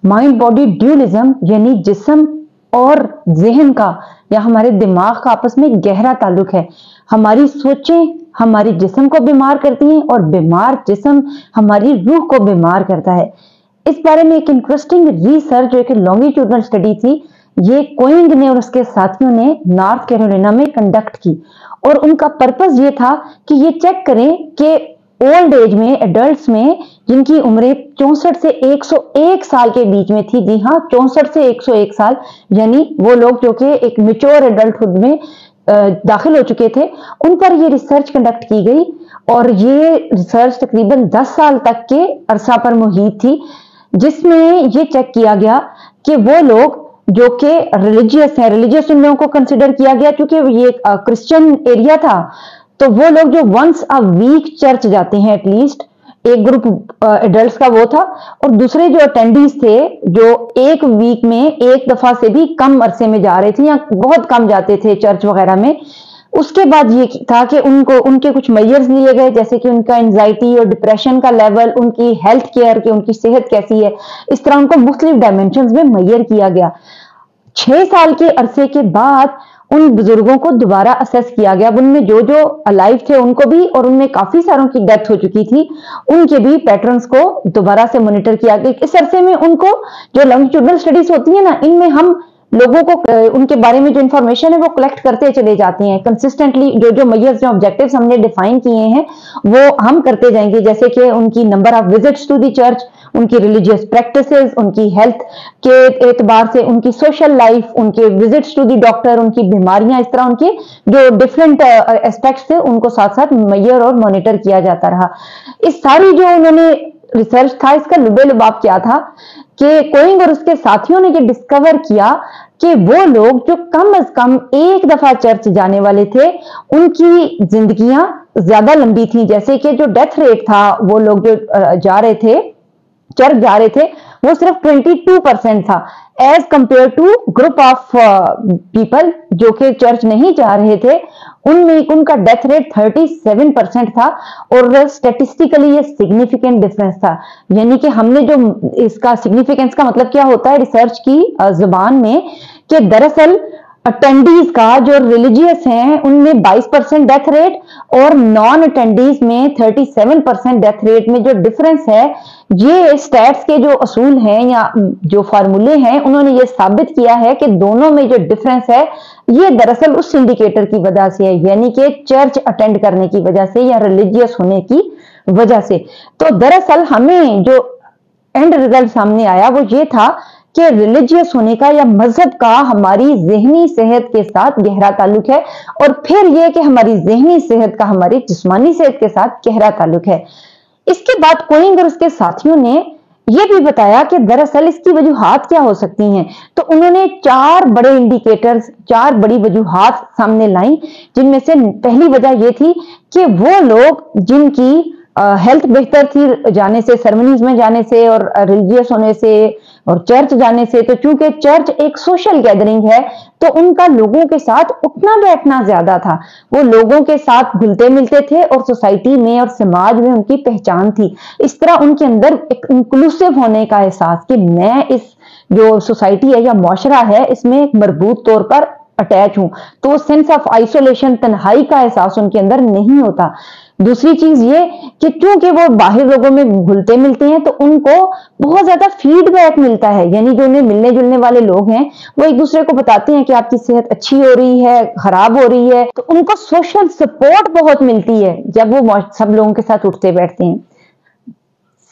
Mind body dualism यानी जिस्म और जहन का या हमारे दिमाग का आपस में गहरा ताल्लुक है। हमारी सोचें हमारी जिस्म को बीमार करती हैं और बीमार जिस्म हमारी रूह को बीमार करता है। इस बारे में एक इंटरेस्टिंग रिसर्च जो कि लॉन्गिट्यूडनल स्टडी थी, ये कोइंग ने और उसके साथियों ने नॉर्थ कैरोलिना में कंडक्ट की और उनका पर्पस ये था कि ये चेक करें कि ओल्ड एज में एडल्ट्स में जिनकी उम्रें 64 से 101 साल के बीच में थी, जी हाँ 64 से 101 साल, यानी वो लोग जो कि एक मैच्योर एडल्टहुड में दाखिल हो चुके थे, उन पर ये रिसर्च कंडक्ट की गई और ये रिसर्च तकरीबन 10 साल तक के अरसा पर मुहित थी, जिसमें ये चेक किया गया कि वो लोग जो कि रिलीजियस है, रिलीजियस उन लोगों को कंसिडर किया गया क्योंकि ये क्रिश्चियन एरिया था, तो वो लोग जो वंस अ वीक चर्च जाते हैं एटलीस्ट, एक ग्रुप एडल्ट्स का वो था, और दूसरे जो अटेंडीज थे जो एक वीक में एक दफा से भी कम अरसे में जा रहे थे या बहुत कम जाते थे चर्च वगैरह में। उसके बाद ये था कि उनको उनके कुछ मेजर्स लिए गए, जैसे कि उनका एंजाइटी और डिप्रेशन का लेवल, उनकी हेल्थ केयर की उनकी सेहत कैसी है, इस तरह उनको मुख्तलिफ डायमेंशंस में मेजर किया गया। 6 साल के अरसे के बाद उन बुजुर्गों को दोबारा असेस किया गया। उनमें जो जो अलाइव थे उनको भी, और उनमें काफी सारों की डेथ हो चुकी थी, उनके भी पैटर्न्स को दोबारा से मॉनिटर किया गया। इस अरसे में उनको जो लॉन्गिट्यूडनल स्टडीज होती है ना, इनमें हम लोगों को उनके बारे में जो इंफॉर्मेशन है वो कलेक्ट करते चले जाते हैं कंसिस्टेंटली। जो जो मेजर्स जो ऑब्जेक्टिव्स हमने डिफाइन किए हैं वो हम करते जाएंगे, जैसे कि उनकी number of visits to the church, उनकी रिलीजियस प्रैक्टिसेस, उनकी हेल्थ के एतबार से, उनकी सोशल लाइफ, उनके विजिट्स टू द डॉक्टर, उनकी बीमारियां, इस तरह उनके जो डिफरेंट एस्पेक्ट्स थे उनको साथ साथ मेजर और मॉनिटर किया जाता रहा। इस सारी जो उन्होंने रिसर्च था, इसका लुबे लुबाब क्या था कि कोइंग और उसके साथियों ने ये डिस्कवर किया कि वो लोग जो कम अज कम एक दफा चर्च जाने वाले थे, उनकी जिंदगियां ज्यादा लंबी थी। जैसे कि जो डेथ रेट था, वो लोग जो जा रहे थे चर्च जा रहे थे, वो सिर्फ 22% था, as compare to group of people जो कि चर्च नहीं जा रहे थे, उनमें उनका डेथ रेट 37% था। और स्टेटिस्टिकली ये सिग्निफिकेंट डिफरेंस था। यानी कि हमने जो इसका सिग्निफिकेंस का मतलब क्या होता है रिसर्च की जुबान में, कि दरअसल अटेंडीज का जो रिलीजियस हैं उनमें 22% डेथ रेट और नॉन अटेंडीज में 37% डेथ रेट में जो डिफरेंस है, ये स्टैट्स के जो असूल हैं या जो फार्मूले हैं, उन्होंने ये साबित किया है कि दोनों में जो डिफरेंस है ये दरअसल उस इंडिकेटर की वजह से है, यानी कि चर्च अटेंड करने की वजह से या रिलीजियस होने की वजह से। तो दरअसल हमें जो एंड रिजल्ट सामने आया वो ये था कि रिलीजियस होने का या मजहब का हमारी जहनी सेहत के साथ गहरा ताल्लुक है, और फिर यह कि हमारी जहनी सेहत का हमारी जिस्मानी सेहत के साथ गहरा ताल्लुक है। इसके बाद कोइंग और उसके साथियों ने यह भी बताया कि दरअसल इसकी वजूहात क्या हो सकती हैं। तो उन्होंने 4 बड़े इंडिकेटर्स, 4 बड़ी वजूहात सामने लाई, जिनमें से पहली वजह यह थी कि वो लोग जिनकी हेल्थ बेहतर थी जाने से, सेरेमनीज में जाने से और रिलीजियस होने से और चर्च जाने से, तो चूंकि चर्च एक सोशल गैदरिंग है तो उनका लोगों के साथ उठना बैठना ज्यादा था, वो लोगों के साथ घुलते मिलते थे और सोसाइटी में और समाज में उनकी पहचान थी। इस तरह उनके अंदर एक इंक्लूसिव होने का एहसास कि मैं इस जो सोसाइटी है या मुआशरा है इसमें एक मजबूत तौर पर अटैच हूं, तो सेंस ऑफ आइसोलेशन, तन्हाई का एहसास उनके अंदर नहीं होता। दूसरी चीज ये कि क्योंकि वो बाहर लोगों में घुलते मिलते हैं तो उनको बहुत ज्यादा फीडबैक मिलता है, यानी जो उन्हें मिलने जुलने वाले लोग हैं वो एक दूसरे को बताते हैं कि आपकी सेहत अच्छी हो रही है, खराब हो रही है, तो उनको सोशल सपोर्ट बहुत मिलती है जब वो सब लोगों के साथ उठते बैठते हैं।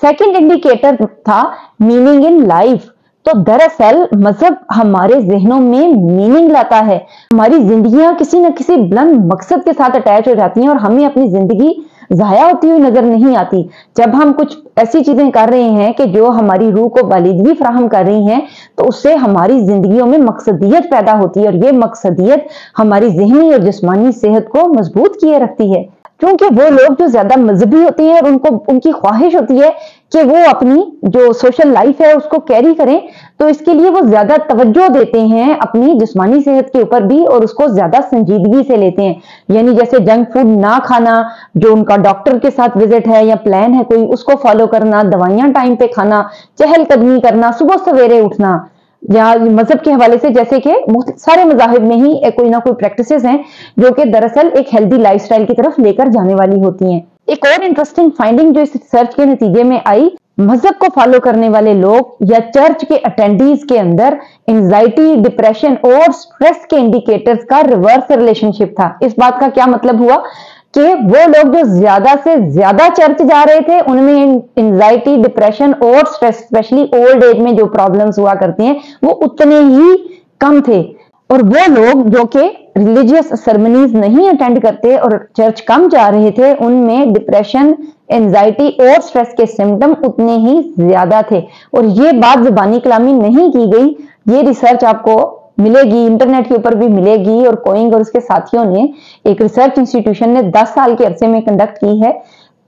सेकंड इंडिकेटर था मीनिंग इन लाइफ। तो दरअसल मजहब हमारे जहनों में मीनिंग लाता है, हमारी जिंदगियां किसी न किसी बुलंद मकसद के साथ अटैच हो जाती हैं और हमें अपनी जिंदगी जाया होती हुई नजर नहीं आती। जब हम कुछ ऐसी चीजें कर रहे हैं कि जो हमारी रूह को बालिदगी फराहम कर रही हैं, तो उससे हमारी जिंदगियों में मकसदियत पैदा होती है और ये मकसदियत हमारी जहनी और जिस्मानी सेहत को मजबूत किए रखती है। क्योंकि वो लोग जो ज्यादा मजहबी होते हैं और उनको उनकी ख्वाहिश होती है کہ وہ اپنی جو سوشل لائف ہے اس کو کیری کریں، تو اس کے لیے وہ زیادہ توجہ دیتے ہیں اپنی جسمانی صحت کے اوپر بھی، اور اس کو زیادہ سنجیدگی سے لیتے ہیں. یعنی جیسے جنک فوڈ نہ کھانا، جو ان کا ڈاکٹر کے ساتھ وزٹ ہے یا پلان ہے کوئی، اس کو فالو کرنا، دوائیاں ٹائم پہ کھانا، چہل قدمی کرنا، صبح سویرے اٹھنا. یا مذہب کے حوالے سے جیسے کہ سارے مذاہب میں ہی کوئی نہ کوئی پریکٹسز ہیں جو کہ دراصل ایک ہیلدی لائف سٹائل کی طرف لے کر جانے والی ہوتی ہیں. ایک اور انٹرسٹنگ فائنڈنگ جو اس ریسرچ کے نتیجے میں آئی، مذہب کو فالو کرنے والے لوگ یا چرچ کے اٹینڈیز کے اندر انزائٹی، ڈپریشن اور سٹریس کے انڈیکیٹرز کا ریورس ریلیشن شپ تھا. اس بات کا کیا مطلب ہوا کہ وہ لوگ جو زیادہ سے زیادہ چرچ جا رہے تھے ان میں انزائٹی، ڈپریشن اور سٹریس، اسپیشلی اولڈ ایج میں جو پرابلمز ہوا کرتی ہیں، وہ اتنے ہی کم تھے. اور وہ لوگ جو کہ ریلیجیس سرمنیز نہیں اٹینڈ کرتے اور چرچ کم جا رہے تھے، ان میں ڈپریشن، انزائٹی اور سٹریس کے سمٹم اتنے ہی زیادہ تھے. اور یہ بات زبانی کلامی نہیں کی گئی، یہ ریسرچ آپ کو ملے گی، انٹرنیٹ کے اوپر بھی ملے گی، اور کوئنگ اور اس کے ساتھیوں نے ایک ریسرچ انسٹیٹیوشن نے 10 سال کے عرصے میں کنڈکٹ کی ہے.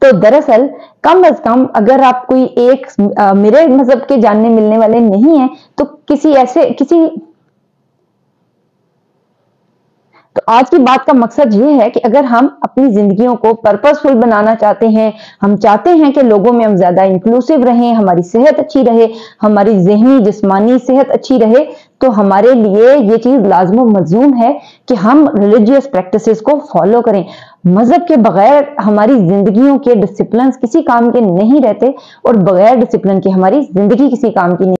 تو دراصل کم از کم اگر آپ کوئی ایک میرے مذہب کے جاننے ملنے والے نہیں ہیں تو تو آج کی بات کا مقصد یہ ہے کہ اگر ہم اپنی زندگیوں کو پرپس فل بنانا چاہتے ہیں، ہم چاہتے ہیں کہ لوگوں میں ہم زیادہ انکلوسیو رہیں، ہماری صحت اچھی رہے، ہماری ذہنی جسمانی صحت اچھی رہے، تو ہمارے لیے یہ چیز لازم و ملزوم ہے کہ ہم ریلیجیس پریکٹسز کو فالو کریں. مذہب کے بغیر ہماری زندگیوں کے ڈسپلنز کسی کام کے نہیں رہتے، اور بغیر ڈسپلن کے ہماری زندگی کسی کام کی نہیں.